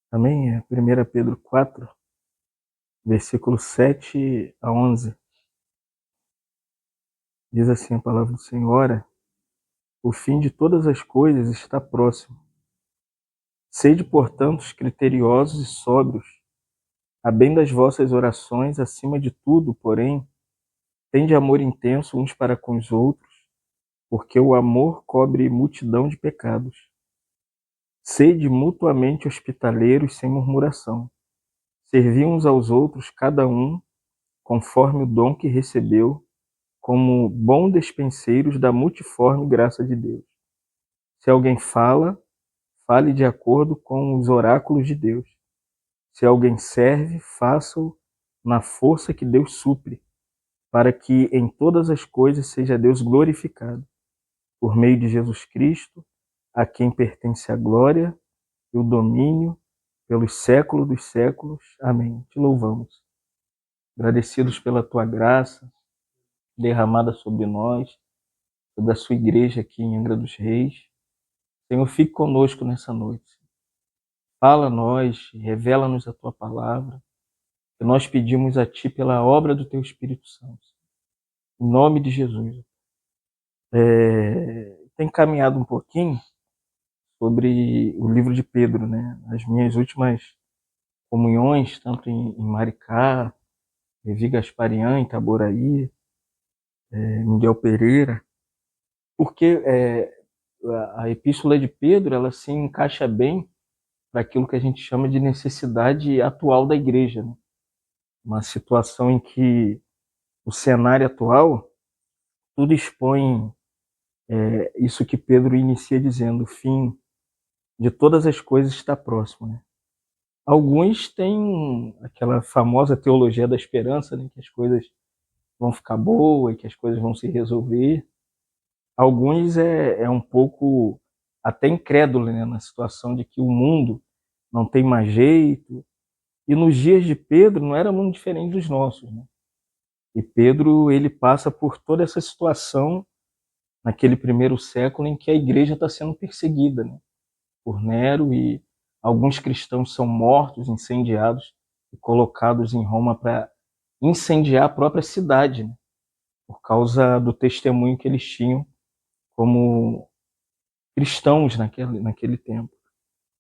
Também é 1 Pedro 4, versículo 7 a 11. Diz assim a palavra do Senhor: Ora, o fim de todas as coisas está próximo. Sede, portanto, criteriosos e sóbrios, a bem das vossas orações, acima de tudo, porém, tende amor intenso uns para com os outros, porque o amor cobre multidão de pecados. Sede mutuamente hospitaleiros sem murmuração. Servi uns aos outros, cada um, conforme o dom que recebeu, como bons despenseiros da multiforme graça de Deus. Se alguém fala, fale de acordo com os oráculos de Deus. Se alguém serve, faça-o na força que Deus supre, para que em todas as coisas seja Deus glorificado, por meio de Jesus Cristo, a quem pertence a glória e o domínio pelos séculos dos séculos. Amém. Te louvamos. Agradecidos pela tua graça derramada sobre nós, da sua igreja aqui em Angra dos Reis. Senhor, fique conosco nessa noite. Fala a nós, revela-nos a tua palavra, que nós pedimos a ti pela obra do teu Espírito Santo. Em nome de Jesus. Tem caminhado um pouquinho sobre o livro de Pedro, né? As minhas últimas comunhões, tanto em Maricá, Levi Gasparian, em Itaboraí, Miguel Pereira, porque a epístola de Pedro, ela se encaixa bem para aquilo que a gente chama de necessidade atual da igreja, né? Uma situação em que o cenário atual, tudo expõe isso que Pedro inicia dizendo: o fim de todas as coisas está próximo, né? Alguns têm aquela famosa teologia da esperança, né? Que as coisas vão ficar boas, que as coisas vão se resolver. Alguns é um pouco até incrédulo, né? Na situação de que o mundo não tem mais jeito. E nos dias de Pedro não era muito diferente dos nossos, né? E Pedro, ele passa por toda essa situação naquele primeiro século em que a igreja está sendo perseguida, né? Por Nero, e alguns cristãos são mortos, incendiados e colocados em Roma para incendiar a própria cidade, né? Por causa do testemunho que eles tinham como cristãos naquele tempo.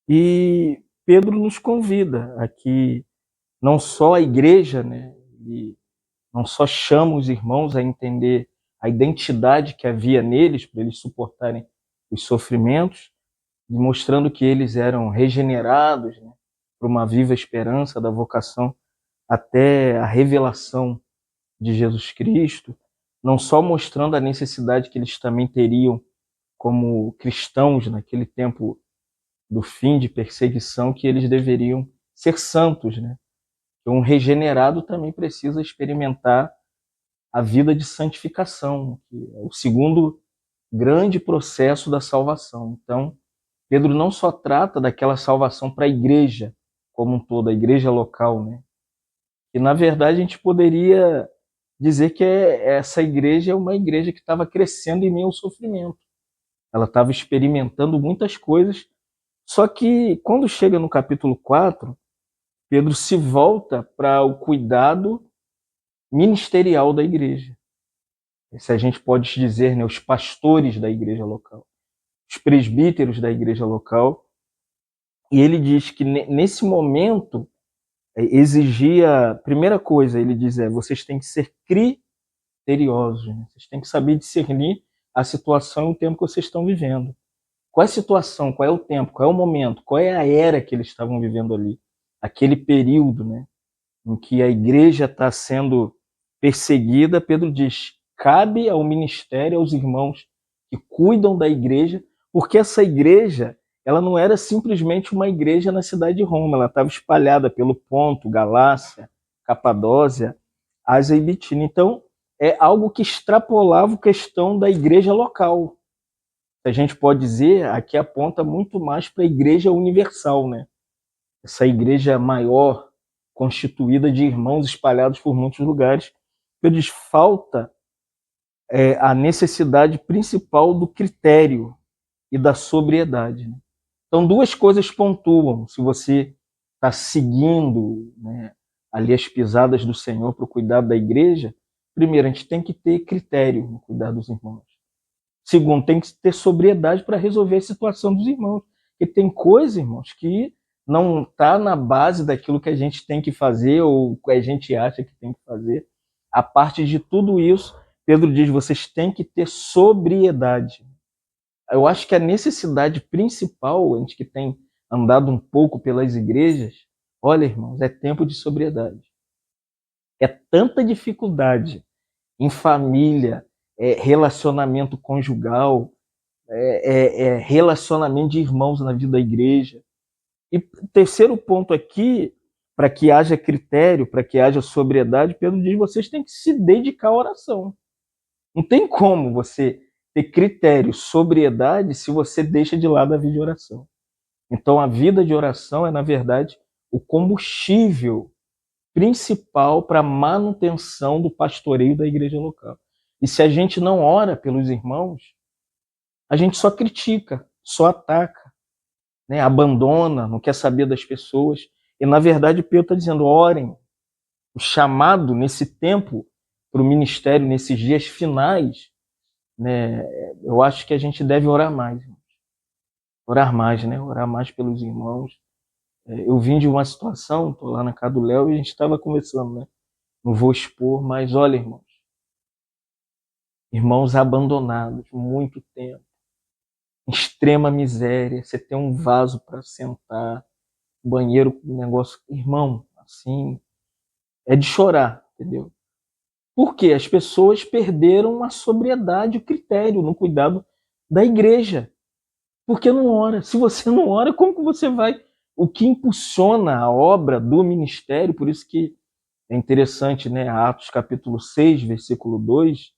E Pedro nos convida a que não só a igreja, né, e não só chama os irmãos a entender a identidade que havia neles, para eles suportarem os sofrimentos, mostrando que eles eram regenerados, né, para uma viva esperança da vocação até a revelação de Jesus Cristo, não só mostrando a necessidade que eles também teriam como cristãos naquele tempo do fim de perseguição, que eles deveriam ser santos, né? Um regenerado também precisa experimentar a vida de santificação, que é o segundo grande processo da salvação. Então, Pedro não só trata daquela salvação para a igreja como um todo, a igreja local, né? E, na verdade, a gente poderia dizer que essa igreja é uma igreja que estava crescendo em meio ao sofrimento. Ela estava experimentando muitas coisas, só que quando chega no capítulo 4, Pedro se volta para o cuidado ministerial da igreja. Se a gente pode dizer, né, os pastores da igreja local, os presbíteros da igreja local. E ele diz que nesse momento exigia, primeira coisa, ele diz, vocês têm que ser criteriosos, né? Vocês têm que saber discernir a situação e o tempo que vocês estão vivendo. Qual é a situação, qual é o tempo, qual é o momento, qual é a era que eles estavam vivendo ali? Aquele período, né, em que a igreja está sendo perseguida. Pedro diz, cabe ao ministério, aos irmãos que cuidam da igreja, porque essa igreja, ela não era simplesmente uma igreja na cidade de Roma, ela estava espalhada pelo Ponto, Galácia, Capadócia, Ásia e Bitínia. Então, é algo que extrapolava a questão da igreja local. A gente pode dizer, aqui aponta muito mais para a igreja universal, né? Essa igreja maior, constituída de irmãos espalhados por muitos lugares, eles falta a necessidade principal do critério e da sobriedade, né? Então, duas coisas pontuam, se você está seguindo, né, ali as pisadas do Senhor para o cuidado da igreja, primeiro, a gente tem que ter critério no cuidar dos irmãos. Segundo, tem que ter sobriedade para resolver a situação dos irmãos. Porque tem coisa, irmãos, que não está na base daquilo que a gente tem que fazer ou que a gente acha que tem que fazer. A parte de tudo isso, Pedro diz, vocês têm que ter sobriedade. Eu acho que a necessidade principal, a gente que tem andado um pouco pelas igrejas, olha, irmãos, é tempo de sobriedade. É tanta dificuldade em família, relacionamento conjugal, relacionamento de irmãos na vida da igreja. E terceiro ponto aqui, para que haja critério, para que haja sobriedade, Pedro diz, vocês têm que se dedicar à oração. Não tem como você ter critério, sobriedade, se você deixa de lado a vida de oração. Então, a vida de oração é, na verdade, o combustível principal para a manutenção do pastoreio da igreja local. E se a gente não ora pelos irmãos, a gente só critica, só ataca, né? Abandona, não quer saber das pessoas. E, na verdade, Pedro está dizendo, orem. O chamado nesse tempo para o ministério, nesses dias finais, né? Eu acho que a gente deve orar mais. Orar mais, né? Orar mais pelos irmãos. Eu vim de uma situação, estou lá na casa do Léo e a gente estava conversando, né? Não vou expor, mas olha, irmãos abandonados, muito tempo, extrema miséria, você tem um vaso para sentar, banheiro com negócio, irmão, assim, é de chorar, entendeu? Porque as pessoas perderam a sobriedade, o critério no cuidado da igreja. Porque não ora. Se você não ora, como que você vai? O que impulsiona a obra do ministério, por isso que é interessante, né? Atos capítulo 6, versículo 2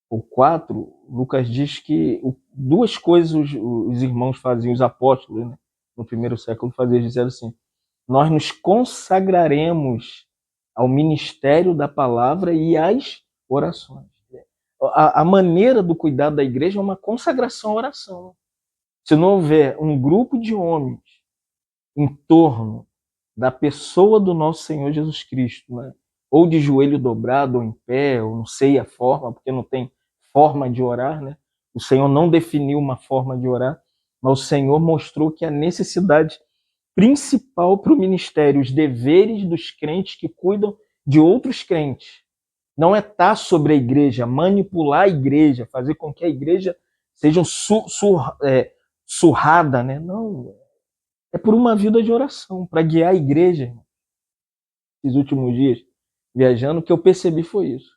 ou 4, Lucas diz que duas coisas os irmãos faziam, os apóstolos, né? No primeiro século faziam, dizendo assim, nós nos consagraremos ao ministério da palavra e às orações. A maneira do cuidado da igreja é uma consagração à oração. Se não houver um grupo de homens em torno da pessoa do nosso Senhor Jesus Cristo, né? Ou de joelho dobrado, ou em pé, ou não sei a forma, porque não tem forma de orar, né? O Senhor não definiu uma forma de orar, mas o Senhor mostrou que a necessidade principal para o ministério, os deveres dos crentes que cuidam de outros crentes, não é estar sobre a igreja, manipular a igreja, fazer com que a igreja seja surrada, né? Não, é por uma vida de oração, para guiar a igreja. Esses últimos dias, viajando, o que eu percebi foi isso.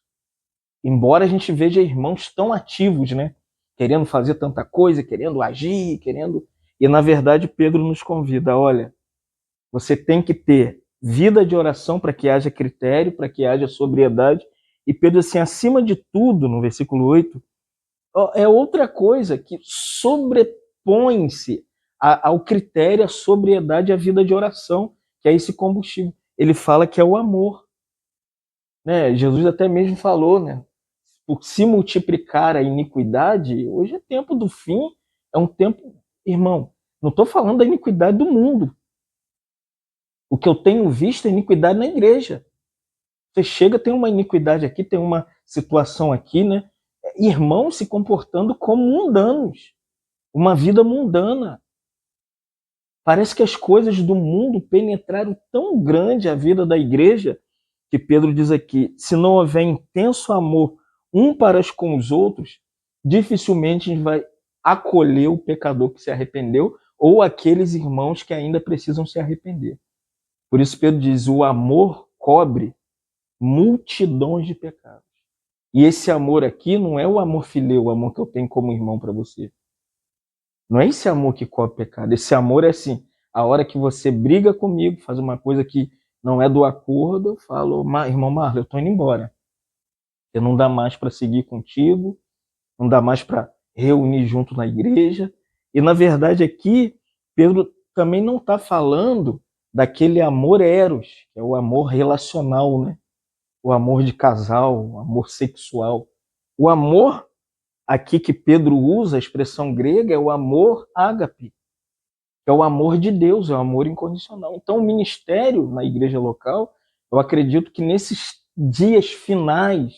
Embora a gente veja irmãos tão ativos, né? Querendo fazer tanta coisa, querendo agir, querendo... E, na verdade, Pedro nos convida, olha, você tem que ter vida de oração para que haja critério, para que haja sobriedade. E Pedro, assim, acima de tudo, no versículo 8, é outra coisa que sobrepõe-se ao critério, à sobriedade, à vida de oração, que é esse combustível. Ele fala que é o amor. Né? Jesus até mesmo falou, né? Por se multiplicar a iniquidade, hoje é tempo do fim, é um tempo, irmão, não estou falando da iniquidade do mundo. O que eu tenho visto é iniquidade na igreja. Você chega, tem uma iniquidade aqui, tem uma situação aqui, né? Irmãos se comportando como mundanos, uma vida mundana. Parece que as coisas do mundo penetraram tão grande a vida da igreja que Pedro diz aqui, se não houver intenso amor um para com os outros, dificilmente a gente vai acolher o pecador que se arrependeu ou aqueles irmãos que ainda precisam se arrepender. Por isso Pedro diz, o amor cobre multidões de pecados. E esse amor aqui não é o amor fileu, o amor que eu tenho como irmão para você. Não é esse amor que cobre pecado. Esse amor é assim, a hora que você briga comigo, faz uma coisa que não é do acordo, eu falo, irmão Marlon, eu estou indo embora. Porque não dá mais para seguir contigo, não dá mais para reunir junto na igreja. E, na verdade, aqui, Pedro também não está falando daquele amor eros, que é o amor relacional, né? O amor de casal, o amor sexual. O amor aqui que Pedro usa, a expressão grega, é o amor ágape, que é o amor de Deus, é o amor incondicional. Então, o ministério na igreja local, eu acredito que nesses dias finais,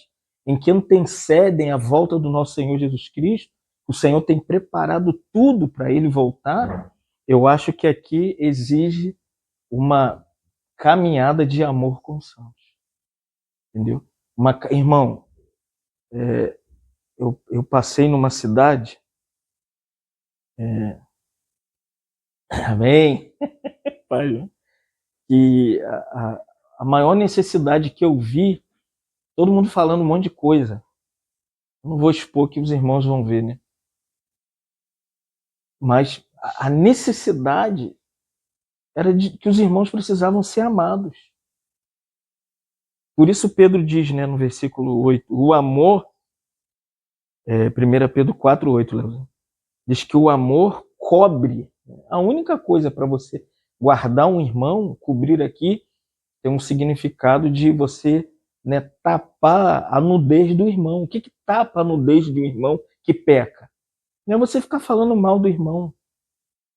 em que antecedem a volta do nosso Senhor Jesus Cristo, o Senhor tem preparado tudo para ele voltar. Eu acho que aqui exige uma caminhada de amor com os santos. Entendeu? Irmão, eu passei numa cidade. Amém? Pai, que a maior necessidade que eu vi, todo mundo falando um monte de coisa. Eu não vou expor que os irmãos vão ver, né? Mas a necessidade era de que os irmãos precisavam ser amados. Por isso Pedro diz, né, no versículo 8, o amor, 1 Pedro 4:8, Léo, diz que o amor cobre. A única coisa para você guardar um irmão, cobrir aqui, tem um significado de você, né, tapar a nudez do irmão. O que tapa a nudez de um irmão que peca? Não é você ficar falando mal do irmão.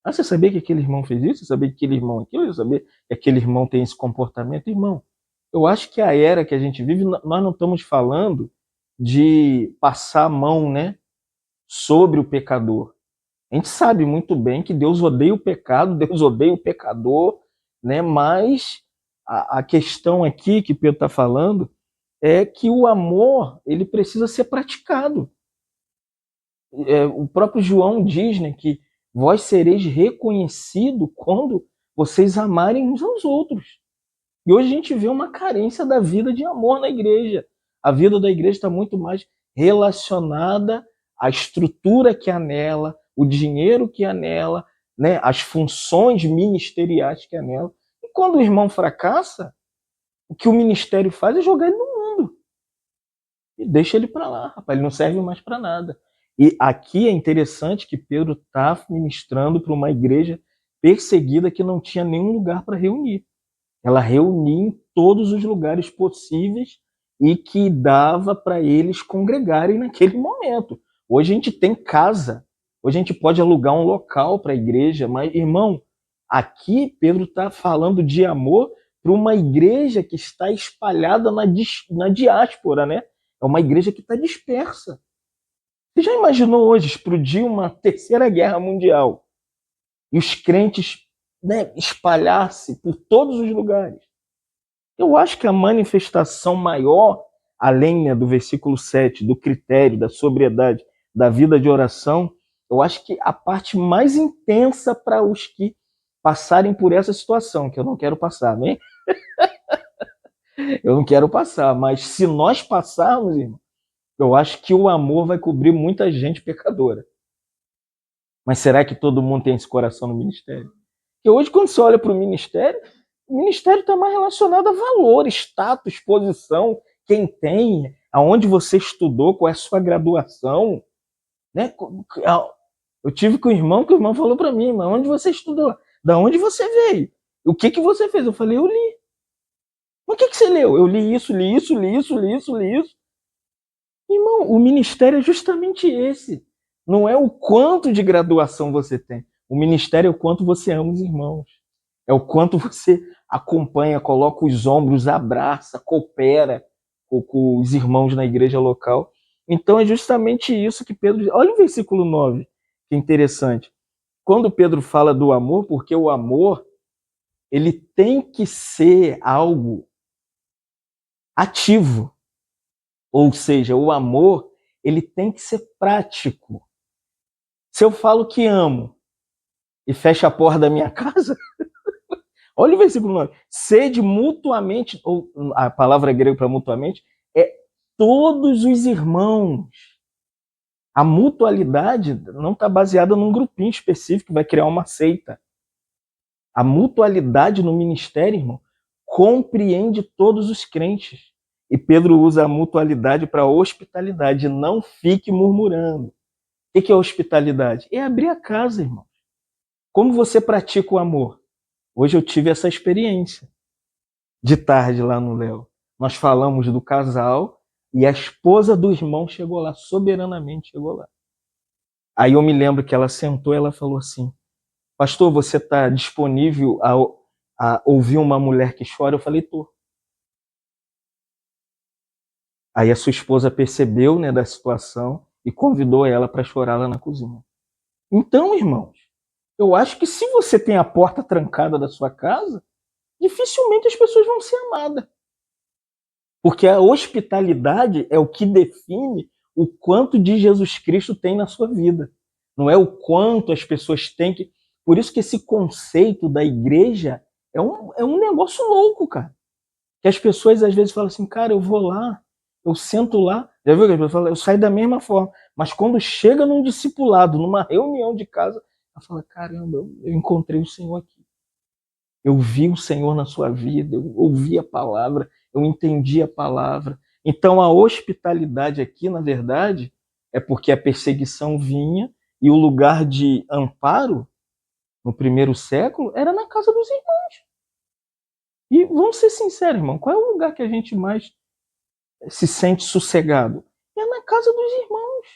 Ah, você sabia que aquele irmão fez isso? Você sabia que aquele irmão aquilo? Você sabia que aquele irmão tem esse comportamento? Irmão, eu acho que a era que a gente vive, nós não estamos falando de passar a mão, né, sobre o pecador. A gente sabe muito bem que Deus odeia o pecado, Deus odeia o pecador, né? Mas a questão aqui que Pedro está falando é que o amor ele precisa ser praticado. O próprio João diz, né, que vós sereis reconhecidos quando vocês amarem uns aos outros. E hoje a gente vê uma carência da vida de amor na igreja. A vida da igreja está muito mais relacionada à estrutura que há nela, o dinheiro que há nela, né, as funções ministeriais que há nela. E quando o irmão fracassa, o que o ministério faz é jogar ele no mundo. E deixa ele para lá, rapaz, ele não serve mais para nada. E aqui é interessante que Pedro está ministrando para uma igreja perseguida que não tinha nenhum lugar para reunir. Ela reunia em todos os lugares possíveis e que dava para eles congregarem naquele momento. Hoje a gente tem casa, hoje a gente pode alugar um local para a igreja, mas, irmão, aqui Pedro está falando de amor para uma igreja que está espalhada na diáspora, né? É uma igreja que está dispersa. Você já imaginou hoje explodir uma terceira guerra mundial e os crentes, né, espalhar-se por todos os lugares? Eu acho que a manifestação maior, além, né, do versículo 7, do critério, da sobriedade, da vida de oração, eu acho que a parte mais intensa para os que passarem por essa situação, que eu não quero passar, né? Eu não quero passar, mas se nós passarmos, irmão, eu acho que o amor vai cobrir muita gente pecadora. Mas será que todo mundo tem esse coração no ministério? Porque hoje, quando você olha para o ministério está mais relacionado a valor, status, posição, quem tem, aonde você estudou, qual é a sua graduação. Né? Eu tive com o irmão, que o irmão falou para mim, mas onde você estudou? Da onde você veio? O que você fez? Eu falei, eu li. Mas o que você leu? Eu li isso, li isso, li isso, li isso, li isso. Irmão, o ministério é justamente esse. Não é o quanto de graduação você tem. O ministério é o quanto você ama os irmãos. É o quanto você acompanha, coloca os ombros, abraça, coopera com os irmãos na igreja local. Então é justamente isso que Pedro diz. Olha o versículo 9, que é interessante. Quando Pedro fala do amor, porque o amor ele tem que ser algo ativo. Ou seja, o amor ele tem que ser prático. Se eu falo que amo e fecho a porta da minha casa, olha o versículo 9. Sede mutuamente, ou a palavra grega para mutuamente, é todos os irmãos. A mutualidade não está baseada num grupinho específico que vai criar uma seita. A mutualidade no ministério, irmão, compreende todos os crentes. E Pedro usa a mutualidade para hospitalidade. Não fique murmurando. O que é hospitalidade? É abrir a casa, irmão. Como você pratica o amor? Hoje eu tive essa experiência. De tarde lá no Léo. Nós falamos do casal e a esposa do irmão chegou lá, soberanamente chegou lá. Aí eu me lembro que ela sentou e ela falou assim, Pastor, você está disponível a ouvir uma mulher que chora? Eu falei, tô. Aí a sua esposa percebeu, né, da situação e convidou ela para chorar lá na cozinha. Então, irmãos, eu acho que se você tem a porta trancada da sua casa, dificilmente as pessoas vão ser amadas. Porque a hospitalidade é o que define o quanto de Jesus Cristo tem na sua vida. Não é o quanto as pessoas têm que. Por isso que esse conceito da igreja é um negócio louco, cara. Que as pessoas às vezes falam assim, cara, eu vou lá, eu sento lá. Já viu que as pessoas falam? Eu saio da mesma forma. Mas quando chega num discipulado, numa reunião de casa, ela fala, caramba, eu encontrei o Senhor aqui. Eu vi o Senhor na sua vida, eu ouvi a palavra, eu entendi a palavra. Então a hospitalidade aqui, na verdade, é porque a perseguição vinha e o lugar de amparo no primeiro século era na casa dos irmãos. E vamos ser sinceros, irmão, qual é o lugar que a gente mais se sente sossegado? É na casa dos irmãos.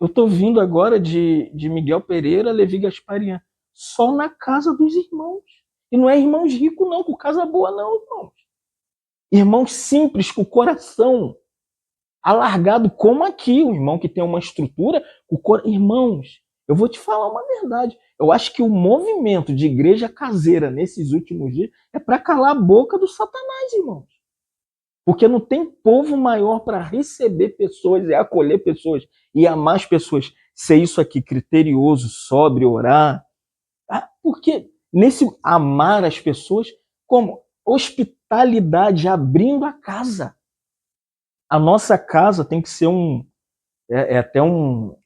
Eu estou vindo agora de Miguel Pereira, Levi Gasparian, só na casa dos irmãos. E não é irmãos ricos, não, com casa boa, não, irmãos. Irmãos simples, com o coração alargado, como aqui, o irmão que tem uma estrutura. Irmãos, eu vou te falar uma verdade. Eu acho que o movimento de igreja caseira nesses últimos dias é para calar a boca do Satanás, irmãos. Porque não tem povo maior para receber pessoas e acolher pessoas e amar as pessoas. Ser isso aqui criterioso, sóbrio, orar. Porque nesse amar as pessoas, como hospitalidade, abrindo a casa. A nossa casa tem que ser até um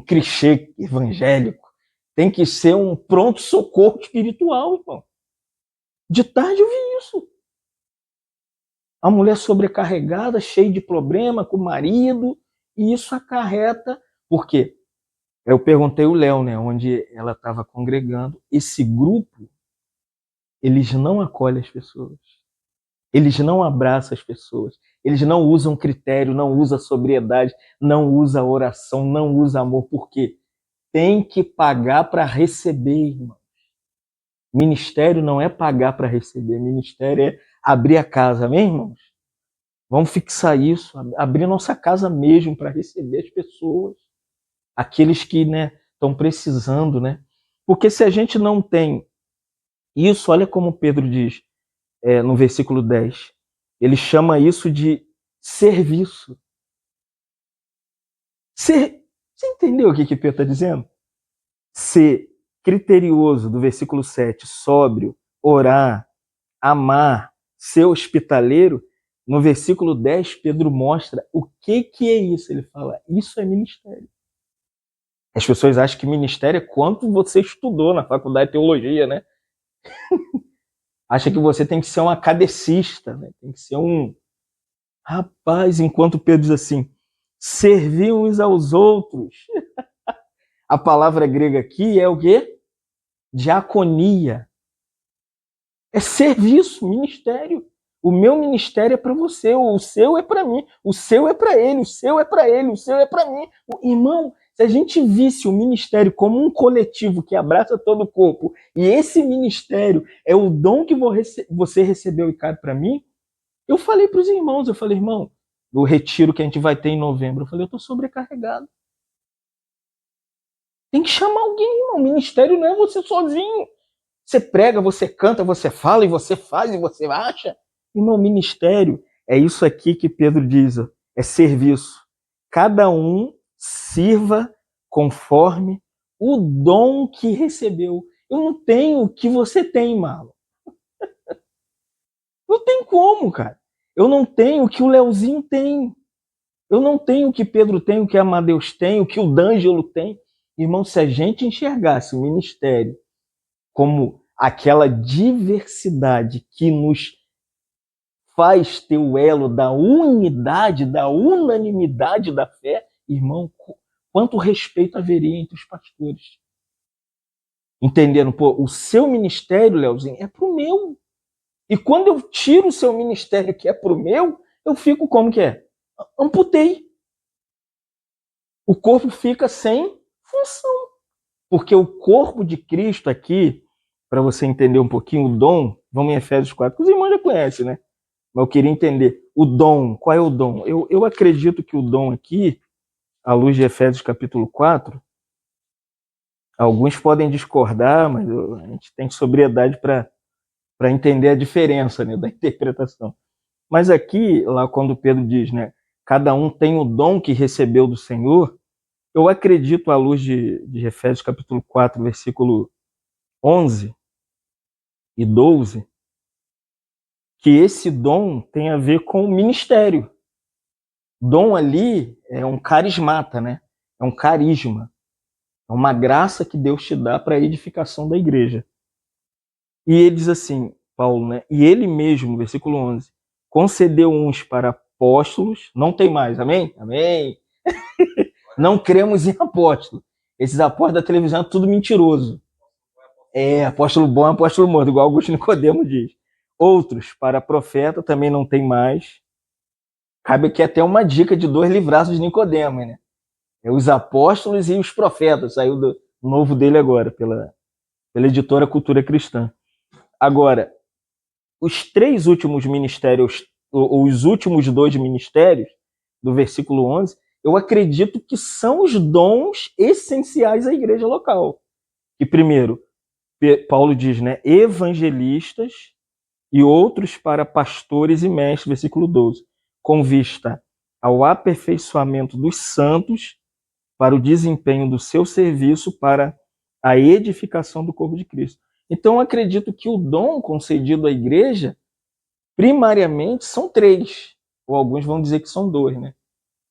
clichê evangélico. Tem que ser um pronto-socorro espiritual, irmão. De tarde eu vi isso. A mulher sobrecarregada, cheia de problema com o marido, e isso acarreta. Por quê? Eu perguntei o Léo, né, onde ela estava congregando. Esse grupo, eles não acolhem as pessoas. Eles não abraçam as pessoas. Eles não usam critério, não usam sobriedade, não usam oração, não usam amor. Por quê? Tem que pagar para receber, irmão. Ministério não é pagar para receber. Ministério é abrir a casa, amém, irmãos? Vamos fixar isso, abrir nossa casa mesmo para receber as pessoas, aqueles que, né, estão precisando, né? Porque se a gente não tem isso, olha como Pedro diz no versículo 10, ele chama isso de serviço. Você entendeu o que Pedro está dizendo? Ser criterioso, do versículo 7, sóbrio, orar, amar, ser hospitaleiro. No versículo 10, Pedro mostra o que é isso. Ele fala, isso é ministério. As pessoas acham que ministério é quanto você estudou na faculdade de teologia, né? Acha que você tem que ser um acadecista, né? Tem que ser um... Rapaz, enquanto Pedro diz assim, servir uns aos outros. A palavra grega aqui é o quê? Diaconia. É serviço, ministério. O meu ministério é para você, o seu é para mim, o seu é para ele, o seu é para ele, o seu é para mim. Irmão, se a gente visse o ministério como um coletivo que abraça todo o corpo, e esse ministério é o dom que você recebeu e cabe para mim, eu falei para os irmãos, eu falei, irmão, no retiro que a gente vai ter em novembro, eu falei, eu estou sobrecarregado. Tem que chamar alguém, irmão. O ministério não é você sozinho. Você prega, você canta, você fala, e você faz, e você acha. Irmão, ministério é isso aqui que Pedro diz, ó, é serviço. Cada um sirva conforme o dom que recebeu. Eu não tenho o que você tem, Marlon. Não tem como, cara. Eu não tenho o que o Leozinho tem. Eu não tenho o que Pedro tem, o que Amadeus tem, o que o D'Angelo tem. Irmão, se a gente enxergasse o ministério como aquela diversidade que nos faz ter o elo da unidade, da unanimidade da fé, irmão, quanto respeito haveria entre os pastores. Entenderam? Pô, o seu ministério, Leozinho, é pro meu. E quando eu tiro o seu ministério que é pro meu, eu fico como que é? Amputei. O corpo fica sem função. Porque o corpo de Cristo aqui, para você entender um pouquinho o dom, vamos em Efésios 4, que os irmãos já conhecem, né? Mas eu queria entender o dom. Qual é o dom? Eu acredito que o dom aqui, à luz de Efésios capítulo 4, alguns podem discordar, mas a gente tem sobriedade para entender a diferença, né, da interpretação. Mas aqui, lá quando Pedro diz, né, cada um tem o dom que recebeu do Senhor, eu acredito, à luz de Efésios capítulo 4, versículo 11 e 12, que esse dom tem a ver com o ministério. Dom ali é um carismata, né? É um carisma. É uma graça que Deus te dá para a edificação da igreja. E ele diz assim, Paulo, né? E ele mesmo, versículo 11, concedeu uns para apóstolos, não tem mais, amém? Amém. Não cremos em apóstolo. Esses apóstolos da televisão é tudo mentiroso. É, apóstolo bom é apóstolo morto, igual Augusto Nicodemo diz. Outros, para profeta, também não tem mais. Cabe aqui até uma dica de 2 livraços de Nicodemo, né? É os apóstolos e os profetas. Saiu do novo dele agora, pela editora Cultura Cristã. Agora, os 3 últimos ministérios, ou os últimos 2 ministérios, do versículo 11, eu acredito que são os dons essenciais à igreja local. E primeiro, Paulo diz, né, evangelistas e outros para pastores e mestres, versículo 12, com vista ao aperfeiçoamento dos santos para o desempenho do seu serviço para a edificação do corpo de Cristo. Então, eu acredito que o dom concedido à igreja, primariamente, são 3, ou alguns vão dizer que são 2, né?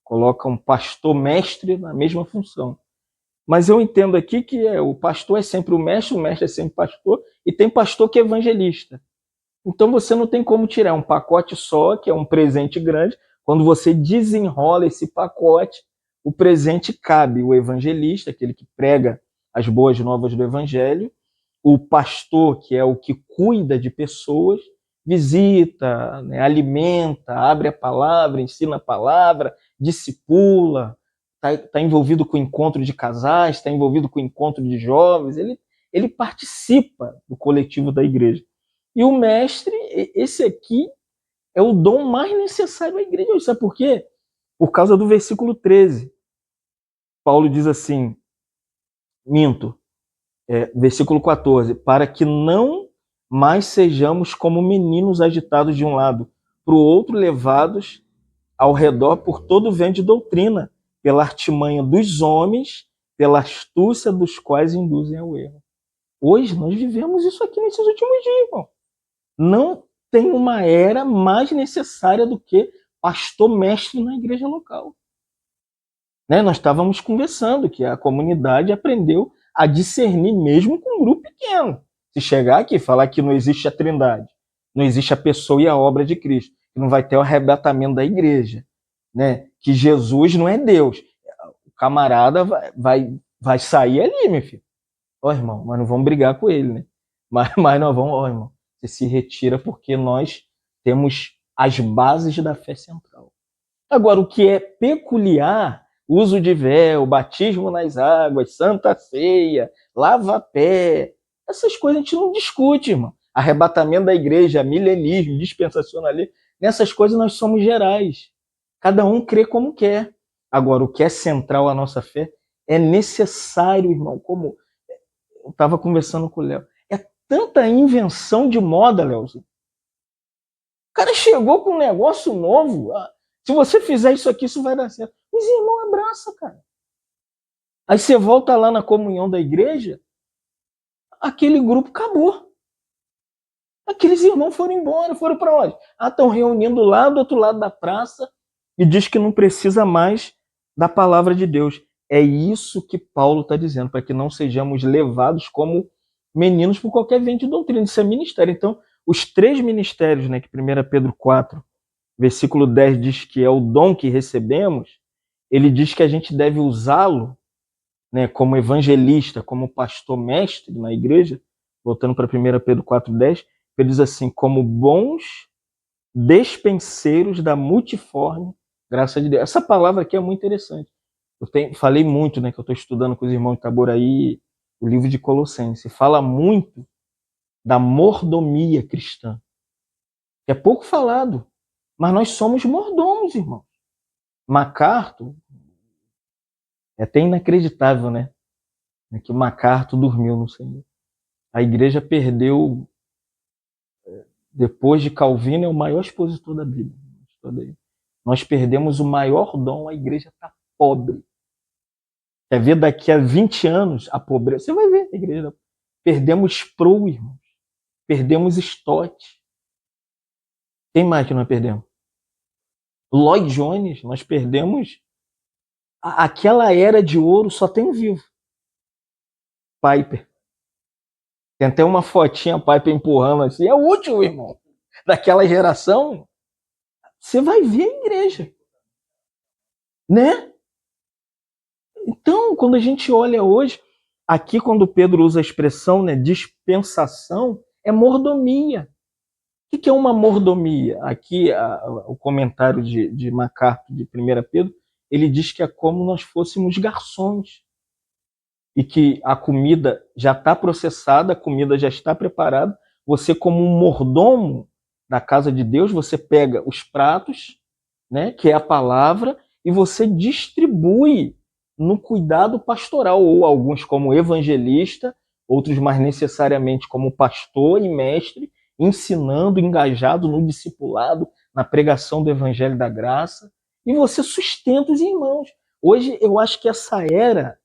Colocam pastor-mestre na mesma função. Mas eu entendo aqui que o pastor é sempre o mestre é sempre o pastor, e tem pastor que é evangelista. Então você não tem como tirar um pacote só, que é um presente grande. Quando você desenrola esse pacote, o presente cabe o evangelista, aquele que prega as boas novas do evangelho, o pastor, que é o que cuida de pessoas, visita, né, alimenta, abre a palavra, ensina a palavra, discipula, está envolvido com o encontro de casais, está envolvido com o encontro de jovens, ele participa do coletivo da igreja. E o mestre, esse aqui, é o dom mais necessário à igreja. Sabe por quê? Por causa do versículo 13. Paulo diz assim, minto, versículo 14, para que não mais sejamos como meninos agitados de um lado para o outro, levados ao redor por todo vento de doutrina, pela artimanha dos homens, pela astúcia dos quais induzem ao erro. Hoje nós vivemos isso aqui nesses últimos dias, irmão. Não tem uma era mais necessária do que pastor-mestre na igreja local. Né? Nós estávamos conversando que a comunidade aprendeu a discernir mesmo com um grupo pequeno. Se chegar aqui e falar que não existe a Trindade, não existe a pessoa e a obra de Cristo, que não vai ter o arrebatamento da igreja, né? Que Jesus não é Deus. O camarada vai sair ali, meu filho. Ó, irmão, mas não vamos brigar com ele, né? Mas nós vamos, ó, irmão, você se retira porque nós temos as bases da fé central. Agora, o que é peculiar, uso de véu, batismo nas águas, santa ceia, lava-pé, essas coisas a gente não discute, irmão. Arrebatamento da igreja, milenismo, dispensacionalismo, nessas coisas nós somos gerais. Cada um crê como quer. Agora, o que é central à nossa fé é necessário, irmão, como eu estava conversando com o Léo. É tanta invenção de moda, Léozinho. O cara chegou com um negócio novo. Se você fizer isso aqui, isso vai dar certo. Mas, irmão, abraça, cara. Aí você volta lá na comunhão da igreja, aquele grupo acabou. Aqueles irmãos foram embora, foram para onde? Estão reunindo lá do outro lado da praça e diz que não precisa mais da palavra de Deus. É isso que Paulo está dizendo, para que não sejamos levados como meninos por qualquer vento de doutrina. Isso é ministério. Então, os 3 ministérios, né, que 1 Pedro 4, versículo 10 diz que é o dom que recebemos, ele diz que a gente deve usá-lo, né, como evangelista, como pastor mestre na igreja, voltando para 1 Pedro 4,10, ele diz assim, como bons despenseiros da multiforme graça de Deus. Essa palavra aqui é muito interessante. Falei muito, né, que eu estou estudando com os irmãos de Itaboraí, o livro de Colossenses. Fala muito da mordomia cristã. É pouco falado, mas nós somos mordomos, irmão. MacArthur, é até inacreditável, né? Que o MacArthur dormiu no Senhor. A igreja perdeu, depois de Calvino, é o maior expositor da Bíblia. Nós perdemos o maior dom, a igreja está pobre. Quer ver daqui a 20 anos a pobreza? Você vai ver a igreja. Perdemos Pro, irmãos. Perdemos Stott. Quem mais que nós perdemos? Lloyd Jones. Nós perdemos. Aquela era de ouro só tem um vivo. Piper. Tem até uma fotinha, Piper empurrando assim. É o último, irmão. Daquela geração. Você vai ver a igreja. Né? Então, quando a gente olha hoje, aqui quando Pedro usa a expressão, né, dispensação, é mordomia. O que é uma mordomia? Aqui o comentário de MacArthur, de 1 Pedro, ele diz que é como nós fôssemos garçons. E que a comida já está processada, a comida já está preparada. Você, como um mordomo da casa de Deus, você pega os pratos, né, que é a palavra, e você distribui no cuidado pastoral, ou alguns como evangelista, outros mais necessariamente como pastor e mestre, ensinando, engajado no discipulado, na pregação do evangelho da graça, e você sustenta os irmãos. Hoje eu acho que essa era,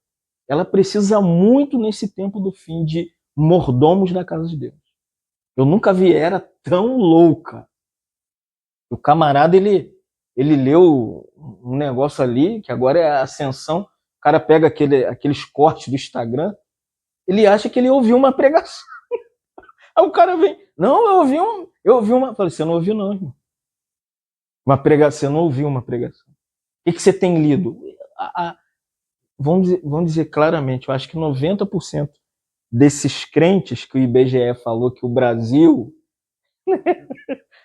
ela precisa muito nesse tempo do fim de mordomos da casa de Deus. Eu nunca vi era tão louca. O camarada, ele leu um negócio ali, que agora é a ascensão, o cara pega aqueles cortes do Instagram, ele acha que ele ouviu uma pregação. Aí o cara vem, não, eu ouvi uma. Eu falei, você não ouviu não, irmão. Você não ouviu uma pregação. O que você tem lido? Vamos dizer claramente, eu acho que 90% desses crentes que o IBGE falou que o Brasil,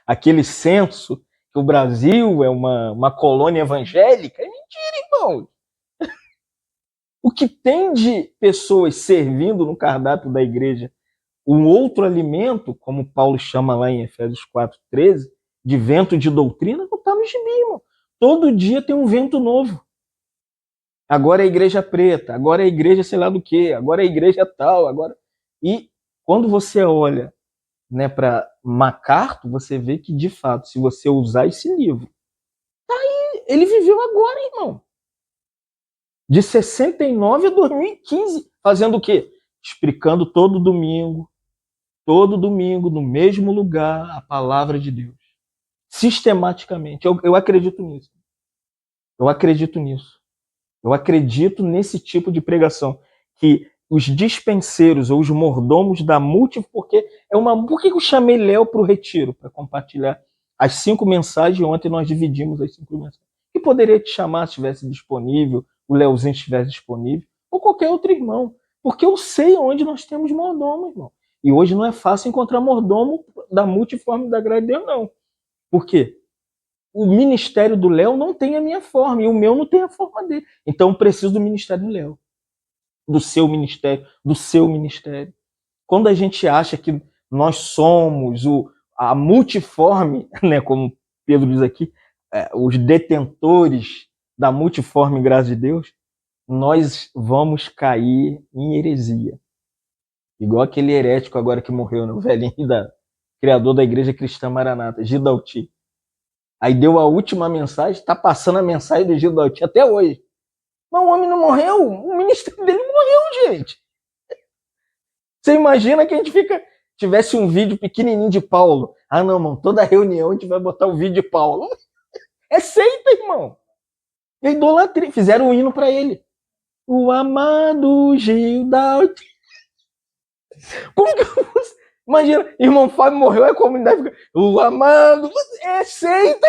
aquele censo, que o Brasil é uma colônia evangélica, é mentira, irmão. O que tem de pessoas servindo no cardápio da igreja um outro alimento, como Paulo chama lá em Efésios 4,13, de vento de doutrina, não está no gibi, irmão. Todo dia tem um vento novo. Agora é a igreja preta, agora é a igreja sei lá do que, agora é a igreja tal, agora... E quando você olha, né, para MacArthur, você vê que, de fato, se você usar esse livro, tá aí, ele viveu agora, irmão. De 69 a 2015, fazendo o quê? Explicando todo domingo, no mesmo lugar, a palavra de Deus. Sistematicamente. Eu acredito nisso. Eu acredito nisso. Eu acredito nesse tipo de pregação. Que os dispenseiros ou os mordomos da por que eu chamei Léo para o retiro? Para compartilhar as 5 mensagens. Ontem nós dividimos as 5 mensagens. Que poderia te chamar se estivesse disponível, o Leozinho estivesse disponível, ou qualquer outro irmão. Porque eu sei onde nós temos mordomo, irmão. E hoje não é fácil encontrar mordomo da multiforme da graça de Deus, não. Por quê? O ministério do Léo não tem a minha forma, e o meu não tem a forma dele. Então eu preciso do ministério do Léo. Do seu ministério, do seu ministério. Quando a gente acha que nós somos a multiforme, né, como Pedro diz aqui, os detentores da multiforme graça de Deus, nós vamos cair em heresia. Igual aquele herético agora que morreu, né? O velhinho criador da Igreja Cristã Maranata, Gidalti. Aí deu a última mensagem, tá passando a mensagem do Gidalti até hoje. Mas o homem não morreu, o ministério dele morreu, gente. Você imagina que a gente tivesse um vídeo pequenininho de Paulo. Ah, não, irmão, toda reunião a gente vai botar o vídeo de Paulo. É seita, irmão. É idolatria. Fizeram um hino para ele. O amado Gidalti. Como que eu... Imagina, irmão Fábio morreu, a comunidade fica... O amado... É seita.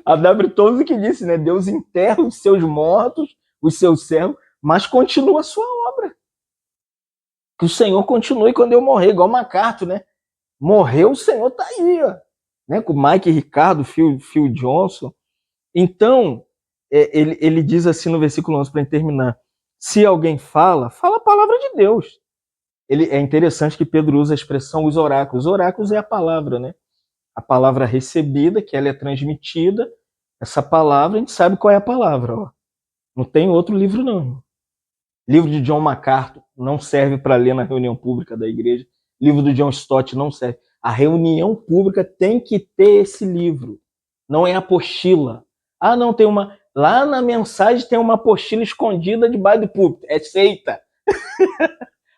A W12 que disse, né? Deus enterra os seus mortos, os seus servos, mas continua a sua obra. Que o Senhor continue quando eu morrer, igual MacArthur, né? Morreu, o Senhor tá aí, ó. Né? Com Mike Ricardo, Phil Johnson. Então, ele diz assim no versículo 11, para terminar. Se alguém fala, fala a palavra de Deus. É interessante que Pedro usa a expressão os oráculos. Os oráculos é a palavra, né? A palavra recebida, que ela é transmitida. Essa palavra, a gente sabe qual é a palavra. Ó. Não tem outro livro, não. Livro de John MacArthur não serve para ler na reunião pública da igreja. Livro do John Stott não serve. A reunião pública tem que ter esse livro. Não é apostila. Ah, não, tem uma... Lá na mensagem tem uma apostila escondida debaixo do púlpito. É seita.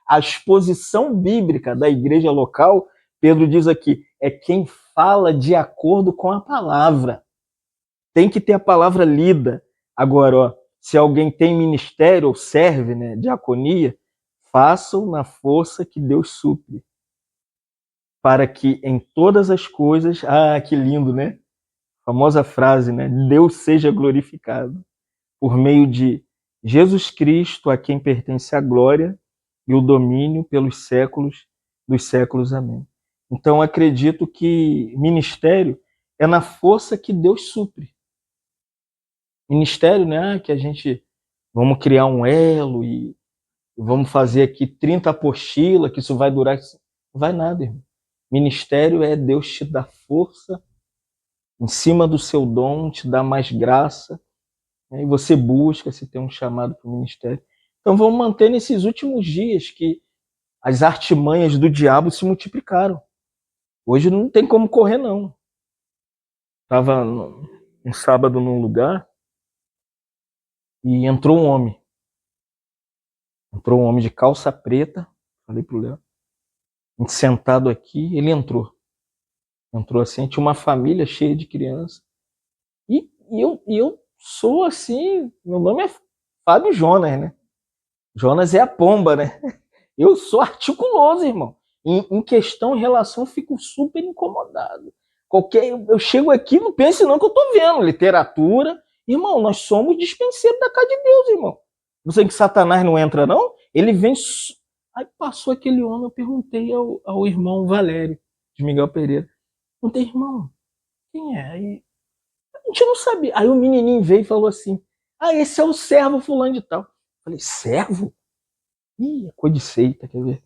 A exposição bíblica da igreja local, Pedro diz aqui, é quem fala de acordo com a palavra. Tem que ter a palavra lida. Agora, ó, se alguém tem ministério ou serve, né, diaconia, façam na força que Deus supre. Para que em todas as coisas, que lindo, né? A famosa frase, né? Deus seja glorificado por meio de Jesus Cristo, a quem pertence a glória e o domínio pelos séculos dos séculos. Amém. Então, acredito que ministério é na força que Deus supre. Ministério, né? Que a gente vamos criar um elo e vamos fazer aqui 30 apostilas, que isso vai durar. Não vai nada, irmão. Ministério é Deus te dar força em cima do seu dom, te dar mais graça, né? E você busca se tem um chamado para o ministério. Então vamos manter nesses últimos dias que as artimanhas do diabo se multiplicaram. Hoje não tem como correr, não. Estava um sábado num lugar e entrou um homem. Entrou um homem de calça preta. Falei pro Léo. A gente sentado aqui, ele entrou. Entrou assim, tinha uma família cheia de crianças. E eu sou assim, meu nome é Fábio Jonas, né? Jonas é a pomba, né? Eu sou articuloso, irmão. Em questão, em relação, fico super incomodado. Eu chego aqui, não pense não que eu tô vendo. Literatura. Irmão, nós somos dispenseiros da casa de Deus, irmão. Você que Satanás não entra, não? Ele vem... Aí passou aquele homem, eu perguntei ao irmão Valério, de Miguel Pereira. Perguntei, irmão, quem é? Aí, a gente não sabia. Aí o menininho veio e falou assim, esse é o servo fulano de tal. Eu falei, servo? Ih, é coisa de seita, quer ver?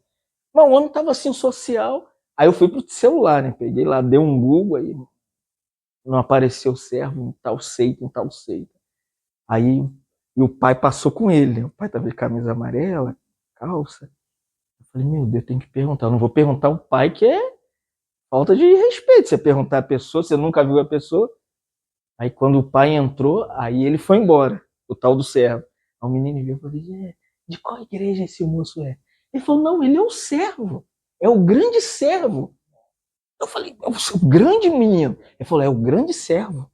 Mas o homem tava assim, social. Aí eu fui pro celular, né? Peguei lá, dei um Google, aí não apareceu servo em tal seita, em tal seita. Aí e o pai passou com ele, né? O pai tava de camisa amarela, calça. Eu falei, meu Deus, tem que perguntar. Eu não vou perguntar o pai, que é falta de respeito. Você perguntar a pessoa, você nunca viu a pessoa. Aí quando o pai entrou, aí ele foi embora, o tal do servo. Aí o menino viu e falou, de qual igreja esse moço é? Ele falou, não, ele é o servo. É o grande servo. Eu falei, é o grande menino. Ele falou, é o grande servo.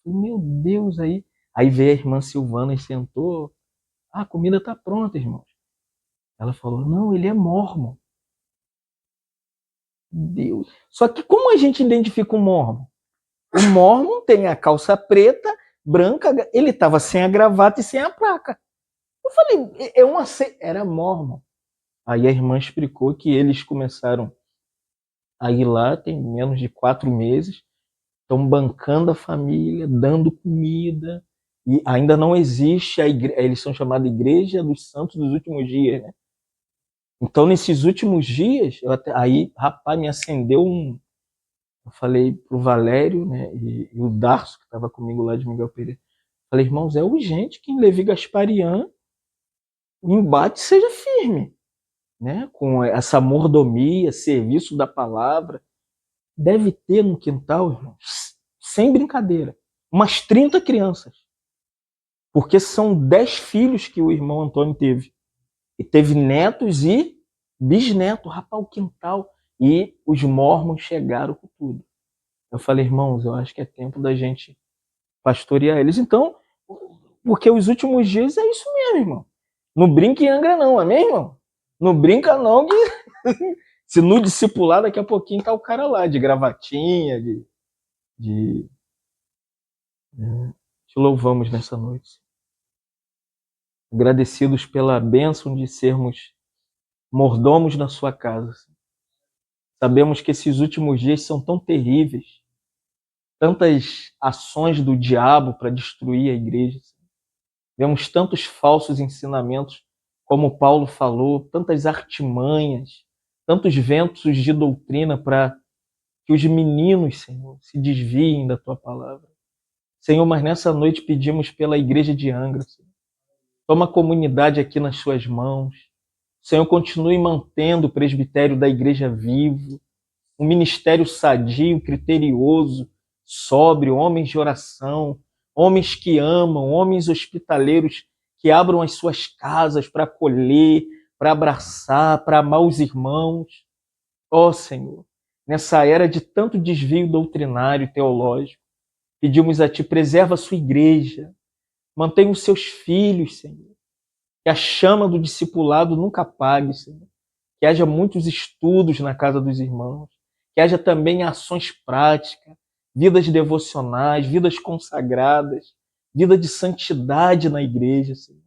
Eu falei, meu Deus, aí. Aí veio a irmã Silvana e sentou. A comida tá pronta, irmãos. Ela falou, não, ele é mórmon. Deus. Só que como a gente identifica o mórmon? O mórmon tem a calça preta, branca, ele estava sem a gravata e sem a placa. Eu falei, era mórmon. Aí a irmã explicou que eles começaram a ir lá, tem menos de 4 meses, estão bancando a família, dando comida, e ainda não existe a igreja, eles são chamados Igreja dos Santos dos Últimos Dias, né? Então, nesses últimos dias, aí, rapaz, me acendeu um... Eu falei pro Valério, né, e o Darcio, que estava comigo lá de Miguel Pereira, falei, irmãos, é urgente que em Levi Gasparian o embate seja firme, né? Com essa mordomia, serviço da palavra. Deve ter no quintal, irmãos, sem brincadeira, umas 30 crianças. Porque são 10 filhos que o irmão Antônio teve. E teve netos e bisnetos, rapaz, o quintal. E os mormons chegaram com tudo. Eu falei, irmãos, eu acho que é tempo da gente pastorear eles. Então, porque os últimos dias é isso mesmo, irmão. Não brinca em Angra não, amém, irmão? Não brinca não, que se no discipular, daqui a pouquinho tá o cara lá, de gravatinha, de... Te louvamos nessa noite. Agradecidos pela bênção de sermos mordomos na sua casa. Sabemos que esses últimos dias são tão terríveis, tantas ações do diabo para destruir a igreja. Vemos tantos falsos ensinamentos como Paulo falou, tantas artimanhas, tantos ventos de doutrina para que os meninos, Senhor, se desviem da tua palavra. Senhor, mas nessa noite pedimos pela igreja de Angra, Senhor. Toma a comunidade aqui nas suas mãos. Senhor, continue mantendo o presbitério da igreja vivo, um ministério sadio, criterioso, sóbrio, homens de oração, homens que amam, homens hospitaleiros que abram as suas casas para acolher, para abraçar, para amar os irmãos. Ó Senhor, nessa era de tanto desvio doutrinário e teológico, pedimos a Ti, preserva a sua igreja, mantenha os seus filhos, Senhor, que a chama do discipulado nunca apague, Senhor, que haja muitos estudos na casa dos irmãos, que haja também ações práticas, vidas devocionais, vidas consagradas, vida de santidade na igreja, Senhor.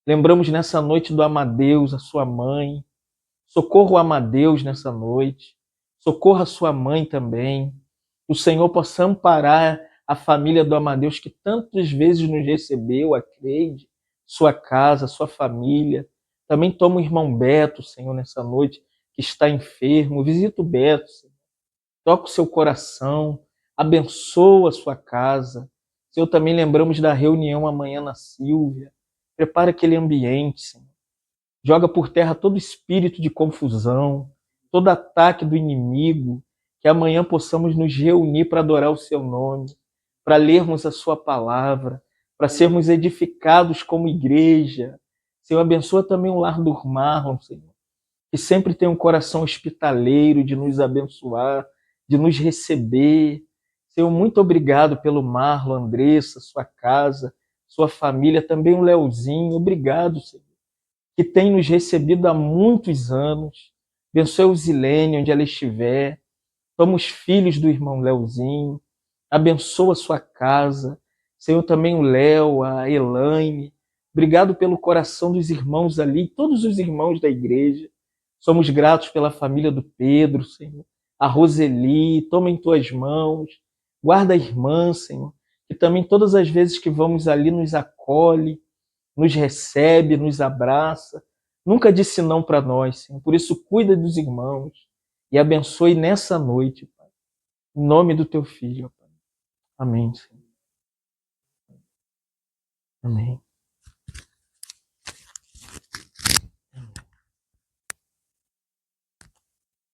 Lembramos nessa noite do Amadeus, a sua mãe. Socorra o Amadeus nessa noite. Socorra a sua mãe também. O Senhor possa amparar a família do Amadeus que tantas vezes nos recebeu, a Cleide, sua casa, sua família. Também toma o irmão Beto, Senhor, nessa noite, que está enfermo. Visita o Beto, Senhor. Toca o seu coração. Abençoa a sua casa. Senhor, também lembramos da reunião amanhã na Sílvia. Prepara aquele ambiente, Senhor. Joga por terra todo espírito de confusão, todo ataque do inimigo, que amanhã possamos nos reunir para adorar o seu nome, para lermos a sua palavra, para sermos edificados como igreja. Senhor, abençoa também o lar do Marlon, Senhor, que sempre tem um coração hospitaleiro de nos abençoar, de nos receber. Senhor, muito obrigado pelo Marlon, Andressa, sua casa, sua família, também o Leozinho. Obrigado, Senhor, que tem nos recebido há muitos anos. Abençoe o Zilene, onde ela estiver. Toma os filhos do irmão Leozinho. Abençoa a sua casa. Senhor, também o Léo, a Elaine. Obrigado pelo coração dos irmãos ali, todos os irmãos da igreja. Somos gratos pela família do Pedro, Senhor. A Roseli, toma em tuas mãos. Guarda a irmã, Senhor, que também todas as vezes que vamos ali nos acolhe, nos recebe, nos abraça. Nunca disse não para nós, Senhor. Por isso, cuida dos irmãos e abençoe nessa noite, Pai. Em nome do teu Filho, Pai. Amém, Senhor. Amém.